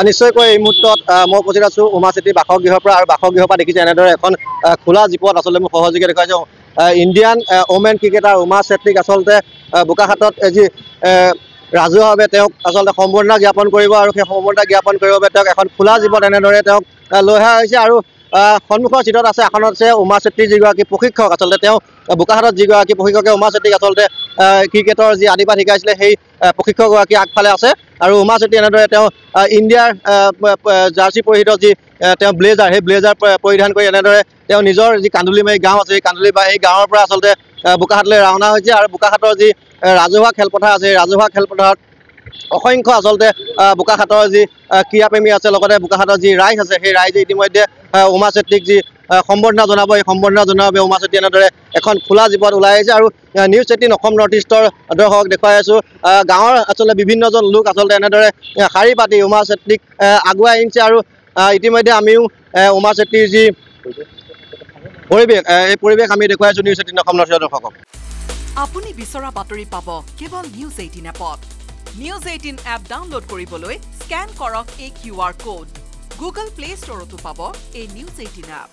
নিশ্চয়কৈ এই মুহূৰ্তত মই উপস্থিত আছোঁ উমা চেত্ৰী বাসগৃহৰ পৰা আৰু বাসগৃহৰ পৰা দেখিছে এনেদৰে এখন খোলা জীপত আচলতে মোক সহযোগীয়ে দেখুৱাইছে ইণ্ডিয়ান ওমেন ক্ৰিকেটাৰ উমা চেত্ৰীক আচলতে বোকাখাটত যি ৰাজহুৱাভাৱে তেওঁক আচলতে সম্বৰ্ধনা জ্ঞাপন কৰিব আৰু সেই সম্বৰ্ধনা জ্ঞাপন কৰিবৰ বাবে তেওঁক এখন খোলা জীপত এনেদৰে তেওঁক লৈ অহা হৈছে আৰু সন্মুখৰ চিটত আছে আসনত আছে উমা চেত্ৰীৰ যিগৰাকী প্ৰশিক্ষক আচলতে তেওঁ বোকাখাটত যিগৰাকী প্ৰশিক্ষকে উমা চেত্ৰীক আচলতে ক্ৰিকেটৰ যি আদিপাঠ শিকাইছিলে সেই প্ৰশিক্ষকগৰাকী আগফালে আছে আৰু উমা চেত্ৰী এনেদৰে তেওঁ ইণ্ডিয়াৰ জাৰ্চি পৰিহিত যি তেওঁ ব্লেজাৰ সেই ব্লেজাৰ পৰিধান কৰি এনেদৰে তেওঁ নিজৰ যি কান্দুলিমাৰী গাঁও আছে সেই কান্দুলিমাৰী এই গাঁৱৰ পৰা আচলতে বোকাখাটলৈ ৰাওনা হৈছে আৰু বোকাখাটৰ যি ৰাজহুৱা খেলপথাৰ আছে সেই ৰাজহুৱা খেলপথাৰত অসংখ্য আচলতে বোকাখাটৰ যি ক্ৰীড়াপ্ৰেমী আছে লগতে বোকাখাটৰ যি ৰাইজ আছে সেই ৰাইজে ইতিমধ্যে উমা চেত্ৰীক যি সম্বৰ্ধনা জনাব এই সম্বৰ্ধনা জনোৱাৰ বাবে উমা চেত্ৰী এনেদৰে এখন খোলা জীপত ওলাই আহিছে আৰু নিউজ 18 অসম নৰ্থ ইষ্টৰ দৰ্শকক দেখুৱাই আছোঁ গাঁৱৰ আচলতে বিভিন্নজন লোক আচলতে এনেদৰে শাৰী পাতি উমা চেত্ৰীক আগুৱাই আহিছে আৰু ইতিমধ্যে আমিও উমা চেত্ৰীৰ যি পৰিৱেশ এই পৰিৱেশ আমি দেখুৱাই আছোঁ নিউজ 18 অসম নৰ্থ ইষ্টৰ দৰ্শকক। আপুনি বিচৰা বাতৰি পাব কেৱল নিউজ 18 এপত। নিউজ 18 এপ ডাউনলোড কৰিবলৈ স্কেন কৰক এই QR কোড। গুগল প্লে ষ্টৰতো পাব এই নিউজ 18 এপ।